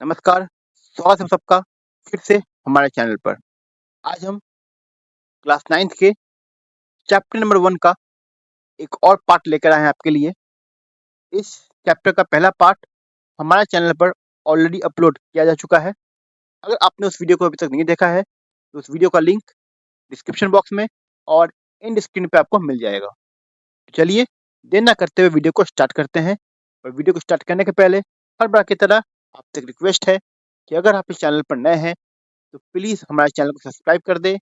नमस्कार, स्वागत है सबका फिर से हमारे चैनल पर। आज हम क्लास 9th के चैप्टर नंबर 1 का एक और पार्ट लेकर आए हैं आपके लिए। इस चैप्टर का पहला पार्ट हमारे चैनल पर ऑलरेडी अपलोड किया जा चुका है। अगर आपने उस वीडियो को अभी तक नहीं देखा है, तो उस वीडियो का लिंक डिस्क्रिप्शन बॉक्स में और एंड स्क्रीन पे आपको मिल जाएगा। चलिए, देर ना करते हुए वीडियो को स्टार्ट करते हैं। और वीडियो को स्टार्ट करने के पहले हर बार की तरह आपसे एक रिक्वेस्ट है कि अगर आप इस चैनल पर नए हैं, तो प्लीज़ हमारे चैनल को सब्सक्राइब कर दें।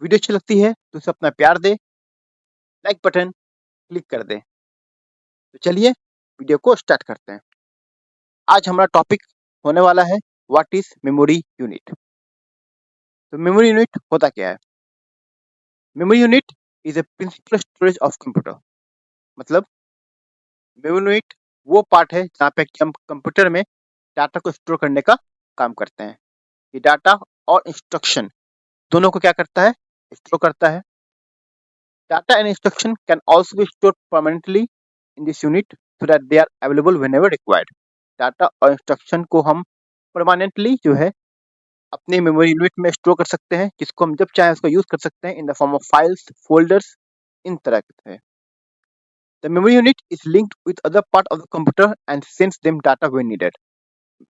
वीडियो अच्छी लगती है तो उसे अपना प्यार दें, लाइक बटन क्लिक कर दें। तो चलिए वीडियो को स्टार्ट करते हैं। आज हमारा टॉपिक होने वाला है व्हाट इज मेमोरी यूनिट। तो मेमोरी यूनिट होता क्या है? Memory unit is a principal storage of computer. मतलब मेमोरी यूनिट वो पार्ट है जहाँ पे कि हम कंप्यूटर में डाटा को स्टोर करने का काम करते हैं। ये डाटा और इंस्ट्रक्शन दोनों को क्या करता है? स्टोर करता है। Data and instruction can also be stored permanently in this unit so that they are available whenever required. Data और इंस्ट्रक्शन को हम परमानेंटली जो है अपने मेमोरी यूनिट में स्टोर कर सकते हैं, जिसको हम जब चाहे उसको यूज कर सकते हैं in the form of files, folders, इन तरह से। The memory unit is linked with other part of the computer and sends them data when needed.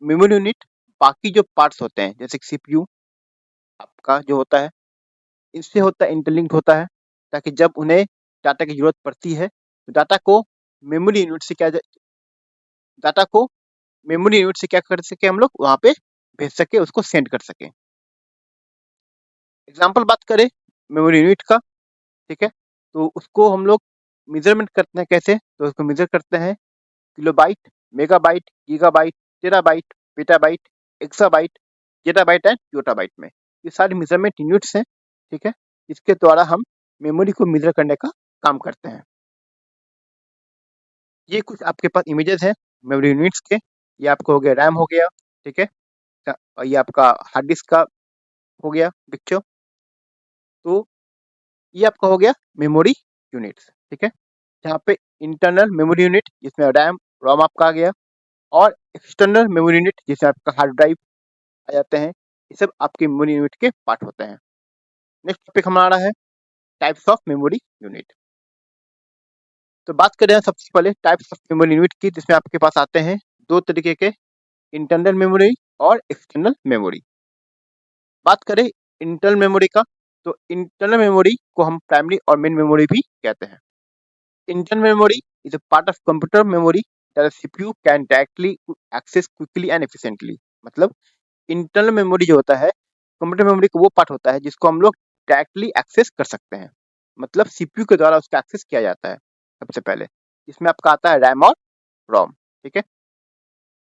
Memory unit बाकी जो पार्ट्स होते हैं जैसे सीपीयू आपका जो होता है, इससे होता है इंटरलिंक्ड होता है, ताकि जब उन्हें डाटा की जरूरत पड़ती है तो डाटा को मेमोरी यूनिट से डाटा को मेमोरी यूनिट से क्या कर सके, हम लोग वहां पे भेज सके, उसको सेंड कर सके। एग्जाम्पल बात करें मेमोरी यूनिट का, ठीक है, तो उसको हम लोग मेजरमेंट करते हैं कैसे? तो उसको मेजर करते हैं kilobyte, megabyte, gigabyte, terabyte, petabyte, exabyte, zettabyte and yottabyte में। ये सारी मेजरमेंट यूनिट्स हैं, ठीक है, इसके द्वारा हम मेमोरी को मेजर करने का काम करते हैं। ये कुछ आपके पास इमेजेस हैं मेमोरी यूनिट्स के। ये आपको हो गया रैम हो गया, ठीक है, और ये आपका हार्ड डिस्क का हो गया पिक्चर। तो ये आपका हो गया मेमोरी यूनिट्स, ठीक है, जहाँ पे इंटरनल मेमोरी यूनिट जिसमें रैम रोम आपका आ गया, और एक्सटर्नल मेमोरी यूनिट जिसमें आपका हार्ड ड्राइव आ जाते हैं। ये सब आपके मेमोरी यूनिट के पार्ट होते हैं। नेक्स्ट टॉपिक हमारा है टाइप्स ऑफ मेमोरी यूनिट। तो बात करें सबसे पहले टाइप्स ऑफ मेमोरी यूनिट की, जिसमें आपके पास आते हैं दो तरीके के, इंटरनल मेमोरी और एक्सटर्नल मेमोरी। बात करें इंटरनल मेमोरी का, तो इंटरनल मेमोरी को हम प्राइमरी और मेन मेमोरी भी कहते हैं। Internal memory is a part of computer memory that CPU can directly access quickly and efficiently. मतलब इंटरनल मेमोरी जो होता है कंप्यूटर मेमोरी का वो पार्ट होता है जिसको हम लोग डायरेक्टली एक्सेस कर सकते हैं। मतलब सीपीयू के द्वारा उसका एक्सेस किया जाता है सबसे पहले। इसमें आपका आता है रैम और रोम, ठीक है।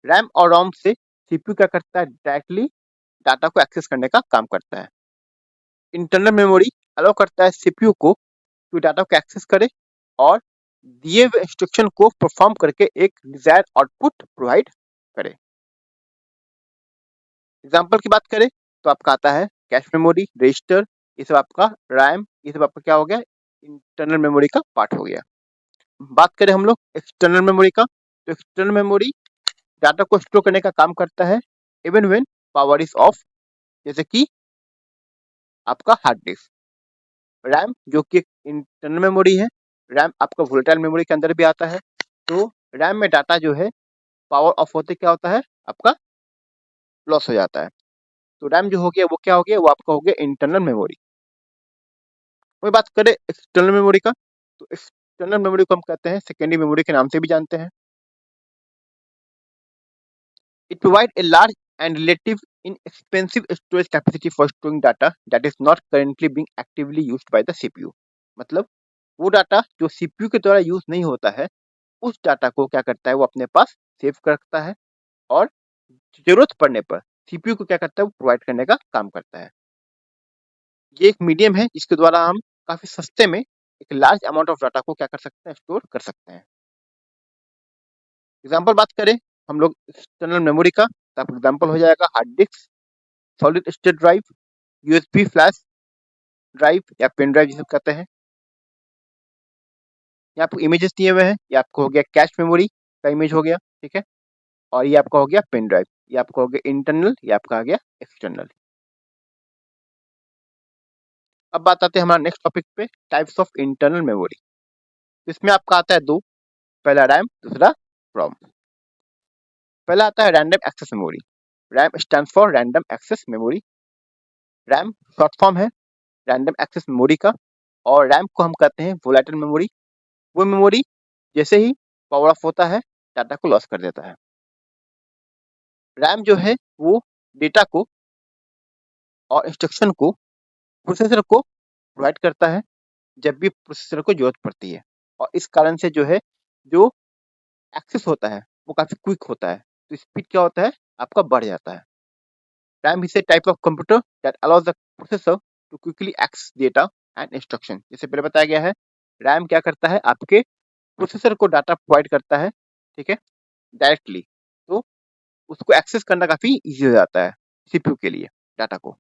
रैम और रोम से सीपीयू क्या करता है? डायरेक्टली डाटा को एक्सेस करने का काम करता है। इंटरनल मेमोरी अलाउ करता है सीपीयू को कि डाटा को एक्सेस करे और दिए हुए इंस्ट्रक्शन को परफॉर्म करके एक डिजायर आउटपुट प्रोवाइड करे। एग्जांपल की बात करें तो आपका आता है कैश मेमोरी, रजिस्टर, ये सब आपका रैम, ये सब आपका क्या हो गया? इंटरनल मेमोरी का पार्ट हो गया। बात करें हम लोग एक्सटर्नल मेमोरी का, तो एक्सटर्नल मेमोरी डाटा को स्टोर करने का काम करता है even when power is of, जैसे कि आपका हार्ड डिस्क। रैम जो कि इंटरनल मेमोरी है, रैम आपका वोलेटाइल मेमोरी के अंदर भी आता है। तो रैम में डाटा जो है पावर ऑफ होते क्या होता है? आपका लॉस हो जाता है। तो रैम जो हो गया वो क्या हो गया? वो आपका हो गया इंटरनल मेमोरी। वही बात करें एक्सटर्नल मेमोरी का, तो एक्सटर्नल मेमोरी को हम कहते हैं सेकेंडरी मेमोरी के नाम से भी जानते हैं। It provide a large and relative inexpensive storage capacity for storing data that is not currently being actively used by the CPU। मतलब वो डाटा जो सीपीयू के द्वारा यूज नहीं होता है, उस डाटा को क्या करता है? वो अपने पास सेव कर रखता है और जरूरत पड़ने पर सीपीयू को क्या करता है? वो प्रोवाइड करने का काम करता है। ये एक मीडियम है जिसके द्वारा हम काफी सस्ते में एक लार्ज अमाउंट ऑफ डाटा को क्या कर सकते हैं? स्टोर कर सकते हैं। एग्जाम्पल बात करें हम लोग एक्सटर्नल मेमोरी का, तो आपका एग्जाम्पल हो जाएगा hard disk, solid state drive, USB flash drive या पेन ड्राइव जिसे कहते हैं। यहाँ आपको इमेजेस दिए हुए हैं, ये आपको हो गया कैश मेमोरी का इमेज हो गया, ठीक है, और ये आपका हो गया पेन ड्राइव। ये आपका हो गया इंटरनल, ये आपका आ गया एक्सटर्नल। अब बात आते हैं हमारा नेक्स्ट टॉपिक पे, टाइप्स ऑफ इंटरनल मेमोरी। इसमें आपका आता है दो, पहला रैम, दूसरा रोम। पहला आता है random access memory. RAM stands for random access memory. RAM short form है रैंडम एक्सेस मेमोरी का, और रैम को हम कहते हैं वोलेटाइल मेमोरी। वो मेमोरी जैसे ही पावर ऑफ होता है डाटा को लॉस कर देता है। रैम जो है वो डेटा को और इंस्ट्रक्शन को प्रोसेसर को प्रोवाइड करता है जब भी प्रोसेसर को जरूरत पड़ती है, और इस कारण से जो है जो एक्सेस होता है वो काफी क्विक होता है, तो स्पीड क्या होता है आपका बढ़ जाता है। RAM is a type of computer that allows the processor to quickly access data and instruction. जैसे पहले बताया गया है, रैम क्या करता है आपके प्रोसेसर को डाटा प्रोवाइड करता है, ठीक है, डायरेक्टली। तो उसको एक्सेस करना काफी इजी हो जाता है सीपीयू के लिए डाटा को।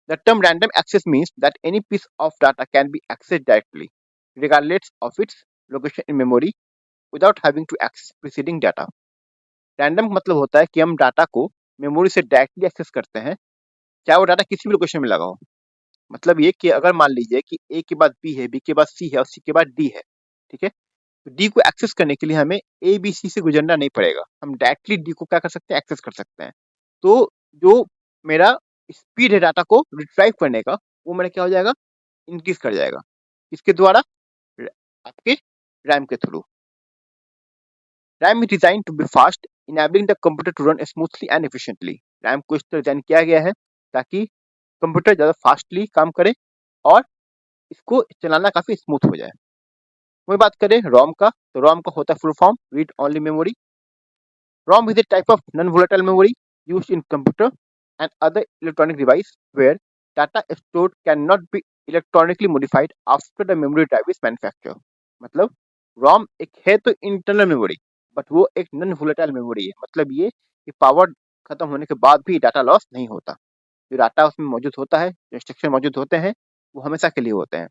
The term random access means that any piece of data can be access directly regardless of its location in memory without having to access preceding data। Random मतलब होता है कि हम डाटा को मेमोरी से डायरेक्टली एक्सेस करते हैं, चाहे वो डाटा किसी भी लोकेशन में लगा हो। मतलब ये कि अगर मान लीजिए कि ए के बाद बी है, बी के बाद सी है और सी के बाद डी है, ठीक है, तो डी को एक्सेस करने के लिए हमें ए बी सी से गुजरना नहीं पड़ेगा, हम डायरेक्टली डी को क्या कर सकते हैं एक्सेस कर सकते हैं। तो जो मेरा स्पीड है डाटा को रिट्राइव करने का, वो मेरा क्या हो जाएगा इंक्रीज कर जाएगा। इसके द्वारा आपके रैम के through. RAM is design to be fast enabling the computer to run smoothly and efficiently. RAM को इस तरह डिजाइन किया गया है ताकि कंप्यूटर ज़्यादा फास्टली काम करे और इसको चलाना काफ़ी स्मूथ हो जाए। वही बात करें रोम का, तो रोम का होता है full form read only memory. ROM is a type of non volatile memory used in computer and other electronic device where data stored can not be electronically modified after the memory drive is manufacture. मतलब ROM एक है तो internal memory, but वो एक non volatile memory है। मतलब ये कि पावर खत्म होने के बाद भी डाटा लॉस नहीं होता। जो डाटा उसमें मौजूद होता है, जो इंस्ट्रक्शन मौजूद होते हैं, वो हमेशा के लिए होते हैं,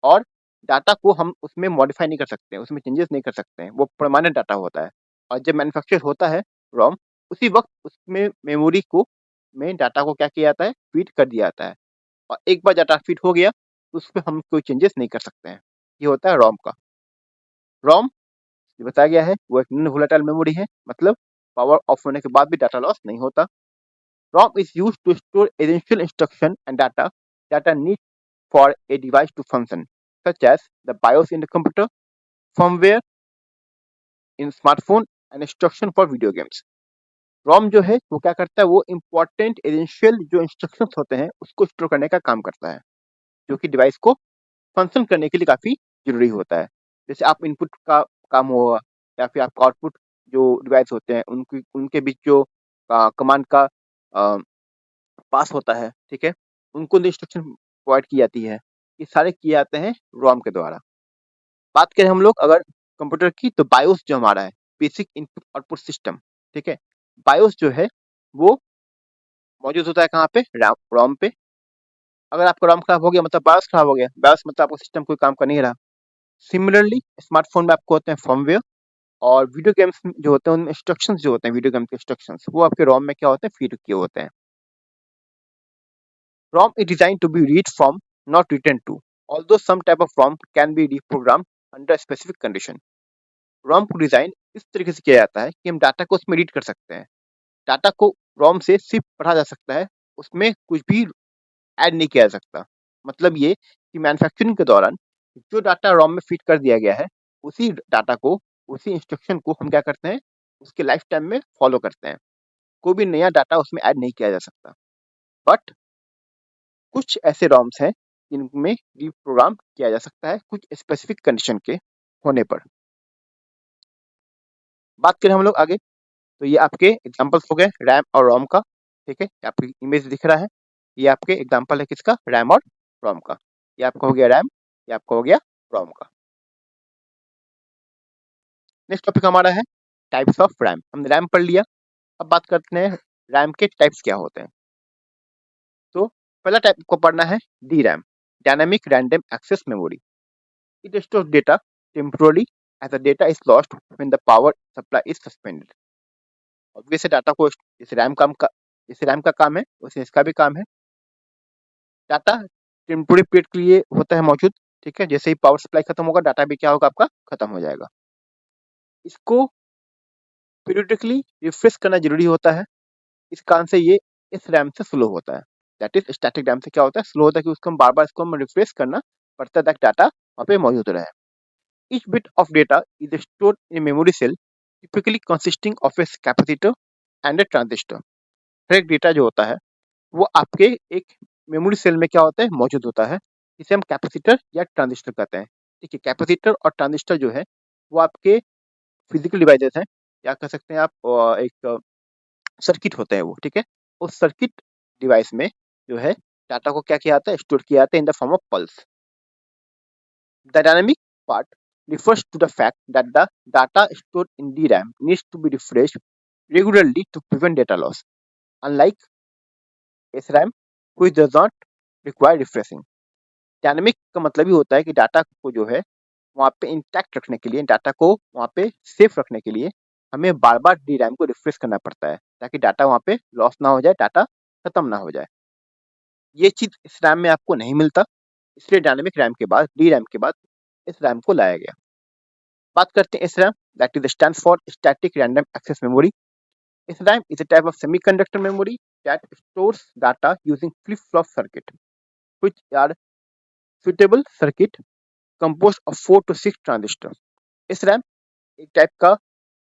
और डाटा को हम उसमें मॉडिफाई नहीं कर सकते हैं, उसमें चेंजेस नहीं कर सकते हैं, वो परमानेंट डाटा होता है। और जब मैन्युफैक्चर होता है रोम, उसी वक्त उसमें मेमोरी को में डाटा को क्या किया जाता है फीड कर दिया जाता है, और एक बार डाटा फीड हो गया तो उसमें हम कोई चेंजेस नहीं कर सकते हैं। ये होता है रोम का। रोम जो बताया गया है वो एक नॉन वोलेटाइल मेमोरी है, मतलब पावर ऑफ होने के बाद भी डाटा लॉस नहीं होता। ROM is used to store essential instruction and data that are needed for a device to function, such as the BIOS in the computer, firmware in smartphone, and instruction for video games। ROM जो है वो क्या करता है, वो important essential जो instructions होते हैं उसको स्टोर करने का काम करता है, जो कि डिवाइस को फंक्शन करने के लिए काफ़ी जरूरी होता है। जैसे आप इनपुट का काम हुआ या फिर आपका आउटपुट, जो डिवाइस होते हैं उनकी उनके बीच जो कमांड का पास होता है, ठीक है, उनको इंस्ट्रक्शन प्रोवाइड की जाती है, ये सारे किए जाते हैं रोम के द्वारा। बात करें हम लोग अगर कंप्यूटर की, तो बायोस जो हमारा है बेसिक इनपुट आउटपुट सिस्टम, ठीक है, बायोस जो है वो मौजूद होता है कहाँ पे रोम पे। अगर आपका रोम खराब हो गया मतलब बायोस खराब हो गया, बायोस मतलब आपका सिस्टम कोई काम कर नहीं रहा। सिमिलरली स्मार्टफोन में आपको होते हैं फर्मवेयर, और वीडियो गेम्स जो होते हैं उनमें इंस्ट्रक्शंस जो होते हैं, वीडियो गेम के इंस्ट्रक्शंस वो आपके रोम में क्या होते हैं फीड किए होते हैं। ROM is designed to be read from, not written to, although some type of ROM can be reprogrammed under specific condition। ROM को डिजाइन इस तरीके से किया जाता है कि हम डाटा को उसमें रीड कर सकते हैं, डाटा को ROM से सिर्फ पढ़ा जा सकता है, उसमें कुछ भी ऐड नहीं किया जा सकता। मतलब ये कि मैन्युफैक्चरिंग के दौरान जो डाटा ROM में फीड कर दिया गया है, उसी डाटा को, उसी इंस्ट्रक्शन को हम क्या करते हैं उसके लाइफ टाइम में फॉलो करते हैं, कोई भी नया डाटा उसमें ऐड नहीं किया जा सकता। बट कुछ ऐसे रॉम्स हैं जिनमें रिप्रोग्राम किया जा सकता है कुछ स्पेसिफिक कंडीशन के होने पर। बात करें हम लोग आगे, तो ये आपके एग्जांपल्स हो गए रैम और रोम का, ठीक है, आपकी इमेज दिख रहा है, ये आपके एग्जांपल है किसका, रैम और रोम का। ये आपका हो गया रैम, ये आपका हो गया रोम का। नेक्स्ट टॉपिक हमारा है टाइप्स ऑफ रैम। हमने रैम पढ़ लिया, अब बात करते हैं रैम के टाइप्स क्या होते हैं। तो पहला टाइप को पढ़ना है D RAM, dynamic random access memory. It stores data temporarily as the data is lost when the power supply is suspended। Obvious है डाटा को जैसे रैम का काम है वैसे इसका भी काम है। डाटा टेम्पोररी पीरियड के लिए होता है मौजूद, ठीक है। जैसे ही पावर सप्लाई खत्म होगा डाटा भी क्या होगा आपका खत्म हो जाएगा। इसको पीरियडिकली रिफ्रेश करना जरूरी होता है। इस कारण से ये इस रैम से स्लो होता है। दैट इज स्टैटिक रैम से क्या होता है, स्लो होता है कि उसको हम बार बार इसको हम रिफ्रेश करना पड़ता है ताकि डाटा वहाँ पे मौजूद रहे। Each bit of data is stored in a memory cell, typically consisting of a capacitor and a transistor. हर एक डेटा जो होता है वो आपके एक मेमोरी सेल में क्या होता है मौजूद होता है, जिसे हम कैपेसिटर या ट्रांजिस्टर कहते हैं। ठीक है, कैपेसिटर और ट्रांजिस्टर जो है वो आपके फिजिकल डिवाइसेस हैं, या कह सकते हैं आप एक सर्किट होते हैं वो, ठीक है। उस सर्किट डिवाइस में जो है डाटा को क्या किया जाता है, स्टोर किया जाता है इन the form of pulse. The dynamic part refers to the fact that the data stored in DRAM needs to be refreshed regularly to prevent data loss, unlike SRAM, which does not require refreshing. Dynamic का मतलब ही होता है कि data को जो है वहाँ पे इंटैक्ट रखने के लिए, डाटा को वहाँ पे सेफ रखने के लिए हमें बार बार डी रैम को रिफ्रेश करना पड़ता है ताकि डाटा वहाँ पे लॉस ना हो जाए, डाटा खत्म ना हो जाए। ये चीज इस रैम में आपको नहीं मिलता, इसलिए डायनामिक रैम के बाद डी रैम के बाद इस रैम को लाया गया। बात करते हैं SRAM, that is stands for Static Random Access Memory. SRAM is a type of semiconductor memory that stores data using flip-flop circuit, which are suitable circuit composed of 4 to 6 transistors. SRAM एक type का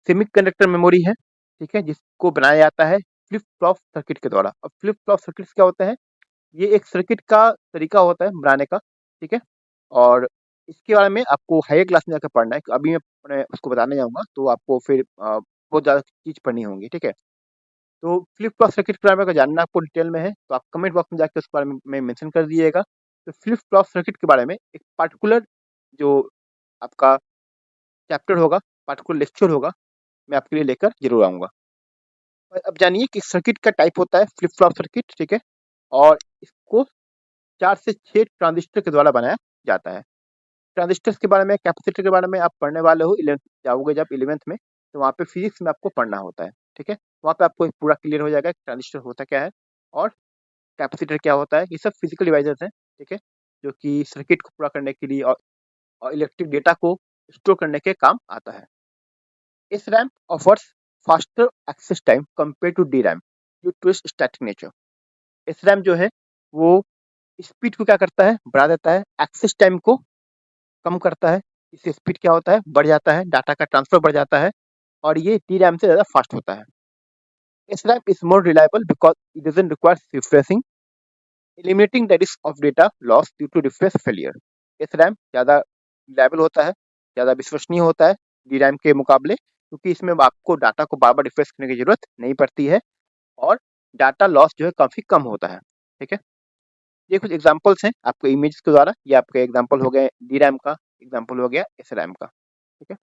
semiconductor memory है, ठीक है, जिसको बनाया जाता है flip flop circuit के द्वारा। अब फ्लिप फ्लॉप सर्किट क्या होता है, ये एक सर्किट का तरीका होता है बनाने का, ठीक है। और इसके बारे में आपको हायर क्लास में जाकर पढ़ना है, अभी मैं उसको बताने जाऊंगा तो आपको फिर बहुत ज़्यादा चीज़ पढ़नी होंगी, ठीक है। तो फ्लिप फ्लॉप सर्किट के बारे में अगर जानना आपको डिटेल में है तो आप कमेंट बॉक्स में जाकर उस बारे में मेंशन कर दिएगा। तो फ्लिप फ्लॉप सर्किट के बारे में एक पार्टिकुलर जो आपका चैप्टर होगा, पार्टिकुलर लेक्चर होगा, मैं आपके लिए लेकर जरूर आऊँगा। अब जानिए कि सर्किट का टाइप होता है फ्लिप फ्लॉप सर्किट, ठीक है। और इसको 4 से 6 ट्रांजिस्टर के द्वारा बनाया जाता है। ट्रांजिस्टर्स के बारे में, कैपेसिटर के बारे में आप पढ़ने वाले हो 11th जाओगे जब 11th में, तो वहाँ पे फिजिक्स में आपको पढ़ना होता है, ठीक है। वहाँ पे आपको पूरा क्लियर हो जाएगा कि ट्रांजिस्टर होता क्या है और कैपेसिटर क्या होता है। ये सब फिजिकल डिवाइसेस हैं, ठीक है, जो कि सर्किट को पूरा करने के लिए और इलेक्ट्रिक डेटा को स्टोर करने के काम आता है। SRAM offers faster access time compared to DRAM due to its static nature. SRAM जो है वो स्पीड को क्या करता है, बढ़ा देता है, एक्सेस टाइम को कम करता है। इससे स्पीड क्या होता है, बढ़ जाता है, डाटा का ट्रांसफर बढ़ जाता है और ये DRAM से ज़्यादा फास्ट होता है। SRAM is more reliable because it doesn't require refreshing, eliminating the risk of data loss due to refresh failure. SRAM ज़्यादा रिलायबल होता है, ज़्यादा विश्वसनीय होता है DRAM के मुकाबले, क्योंकि इसमें आपको डाटा को बार बार रिफ्रेश करने की जरूरत नहीं पड़ती है और डाटा लॉस जो है काफ़ी कम होता है, ठीक है। ये कुछ एग्जांपल्स हैं आपको इमेज के द्वारा, ये आपके एग्जांपल हो गए DRAM का, एग्जांपल हो गया SRAM का, ठीक है।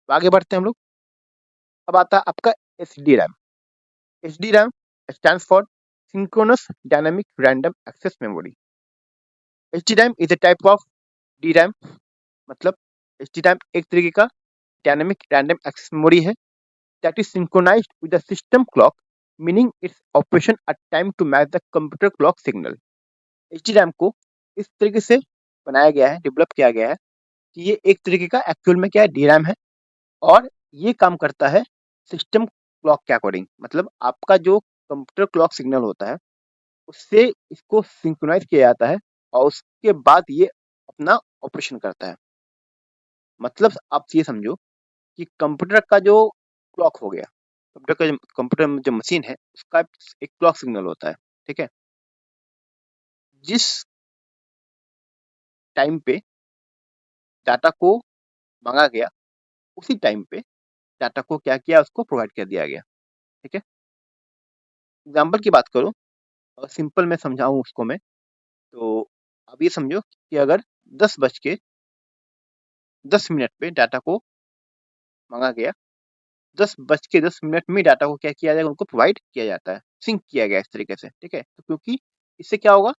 तो आगे बढ़ते हैं हम लोग। अब आता है आपका SDRAM। SDRAM stands for Synchronous Dynamic Random Access Memory. SDRAM is a type of DRAM, मतलब SDRAM एक तरीके का डायनामिक रैंडम एक्सेस मेमोरी है that is synchronized with the system clock, meaning its operation at time to match the computer clock signal. HDRAM को इस तरीके से बनाया गया है, डेवलप किया गया है कि ये एक तरीके का एक्चुअल में क्या है DRAM है और ये काम करता है सिस्टम क्लॉक के अकॉर्डिंग। मतलब आपका जो कंप्यूटर क्लॉक सिग्नल होता है उससे इसको सिंक्रोनाइज किया जाता है और उसके बाद ये अपना ऑपरेशन करता है। मतलब आप ये समझो कि कंप्यूटर का जो क्लॉक हो गया, कंप्यूटर में जो मशीन है उसका एक क्लॉक सिग्नल होता है, ठीक है। जिस टाइम पे डाटा को मांगा गया उसी टाइम पे डाटा को क्या किया, उसको प्रोवाइड कर दिया गया, ठीक है। एग्जाम्पल की बात करूँ और सिंपल में समझाऊं उसको मैं, तो अब ये समझो कि अगर 10:10 पे डाटा को मांगा गया, 10:10 में डाटा को क्या किया जाएगा, उनको प्रोवाइड किया जाता है, सिंक किया गया इस तरीके से, ठीक है। तो क्योंकि इससे क्या होगा,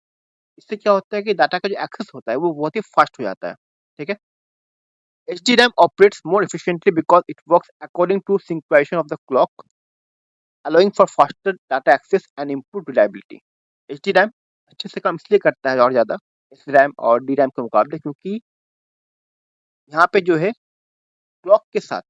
इससे क्या होता है कि डाटा का जो एक्सेस होता है वो बहुत ही फास्ट हो जाता है, ठीक है। HDRAM operates more efficiently because it works according to synchronization of the clock, allowing for faster data access and improved reliability. HDRAM अच्छे से काम इसलिए करता है और ज़्यादा SRAM और DRAM के मुकाबले, क्योंकि यहाँ पे जो है क्लॉक के साथ,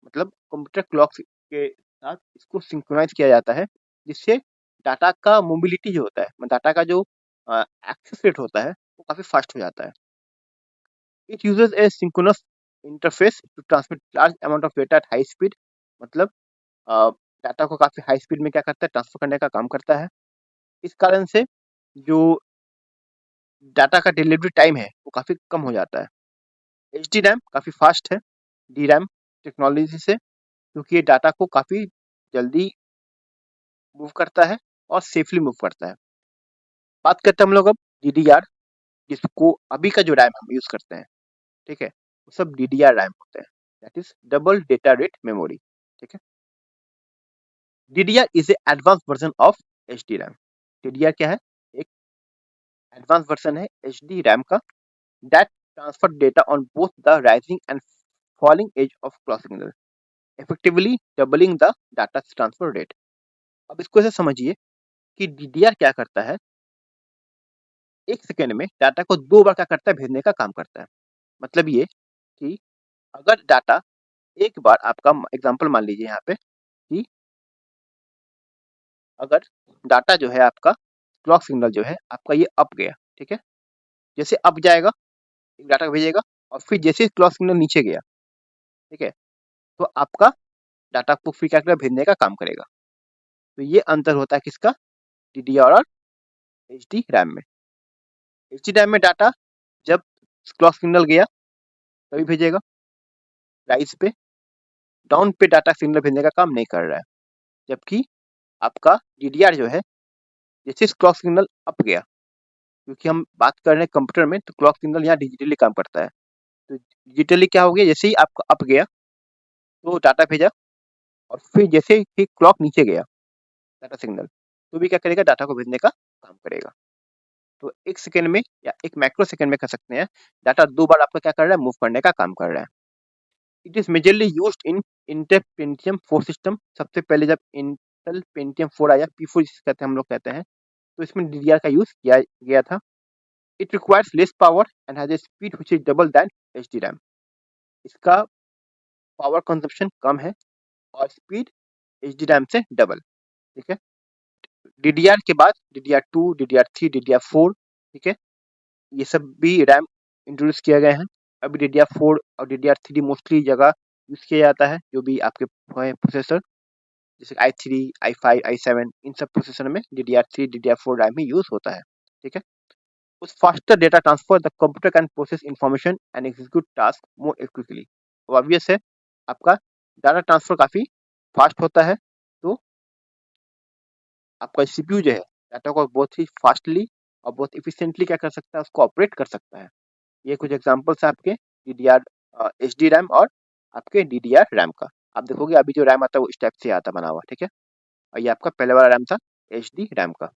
मतलब कंप्यूटर क्लॉक के साथ इसको सिंक्रोनाइज किया जाता है, जिससे डाटा का मोबिलिटी जो होता है, डाटा का जो एक्सेस रेट होता है वो काफ़ी फास्ट हो जाता है. It uses a synchronous interface to transmit large amount of data at high speed. मतलब डाटा को काफ़ी हाई स्पीड में क्या करता है, ट्रांसफर करने का काम करता है. इस कारण से जो डाटा का डिलीवरी टाइम है वो काफ़ी कम हो जाता है. एच डी रैम काफ़ी फास्ट है डी रैम टेक्नोलॉजी से, क्योंकि ये डाटा को काफ़ी जल्दी मूव करता है और सेफली मूव करता है. बात करते हैं हम लोग अब DDR, जिसको अभी का जो रैम हम यूज़ करते हैं, ठीक है, वो सब DDR रैम होते हैं, that is double data rate memory. ठीक है, DDR is a advance version of HD RAM. DDR क्या है, एक एडवांस वर्जन है HD रैम का, that transfer data on both the rising and falling edge of clock signal, effectively doubling the data transfer rate. अब इसको ऐसे समझिए कि DDR क्या करता है, एक सेकेंड में डाटा को 2 बार क्या करता है, भेजने का काम करता है. मतलब ये कि अगर डाटा एक बार आपका एग्जांपल मान लीजिए यहाँ पे कि अगर डाटा जो है आपका क्लॉक सिग्नल जो है आपका ये अप गया, ठीक है, जैसे अप जाएगा एक डाटा भेजेगा, और फिर जैसे क्लॉक सिग्नल नीचे गया, ठीक है, तो आपका डाटा को फिर क्या करेगा, भेजने का काम करेगा. तो ये अंतर होता है किसका, DDR और HD रैम में. HD रैम में डाटा जब क्लॉक सिग्नल गया तभी भेजेगा, राइज पे, डाउन पे डाटा सिग्नल भेजने का काम नहीं कर रहा है. जबकि आपका DDR जो है, जैसे क्लॉक सिग्नल अप गया, क्योंकि हम बात कर रहे हैं कंप्यूटर में, तो क्लॉक सिग्नल यहाँ डिजिटली काम करता है. तो डिजिटली क्या हो गया, जैसे ही आपका अप गया तो डाटा भेजा, और फिर जैसे ही क्लॉक नीचे गया डाटा सिग्नल, तो भी क्या करेगा, डाटा को भेजने का काम करेगा. तो एक सेकेंड में या एक माइक्रो सेकेंड में कह सकते हैं, डाटा 2 बार आपका क्या कर रहा है, मूव करने का काम कर रहा है. It is majorly used in Intel Pentium 4 system. सबसे पहले जब इंटेल पेंटियम 4 आया, P4 जिसे कहते हैं हम लोग कहते हैं, तो इसमें DDR का यूज किया गया था. It requires less power and has a speed which is double then HD RAM. इसका पावर कंजप्शन कम है और स्पीड HD रैम से डबल. ठीक है, DDR के बाद DDR2, DDR3, DDR4, ठीक है, ये सब भी रैम इंट्रोड्यूस किया गया है. अभी DDR4 और DDR3 मोस्टली जगह यूज किया जाता है. जो भी आपके प्रोसेसर जैसे i3, i5, i7, इन सब प्रोसेसर में DDR3, DDR4 रैम ही यूज होता है. ठीक है, उस faster data transfer the computer can process information and execute task more quickly. Obvious है, आपका डाटा ट्रांसफर काफ़ी फास्ट होता है, तो आपका CPU जो है डाटा को बहुत ही फास्टली और बहुत इफिशिएंटली क्या कर सकता है, उसको ऑपरेट कर सकता है. ये कुछ एग्जांपल्स है आपके DDR HD रैम और आपके DDR रैम का. आप देखोगे अभी जो रैम आता है वो इस टाइप से आता बना हुआ. ठीक है, और ये आपका पहले वाला रैम था HD रैम का.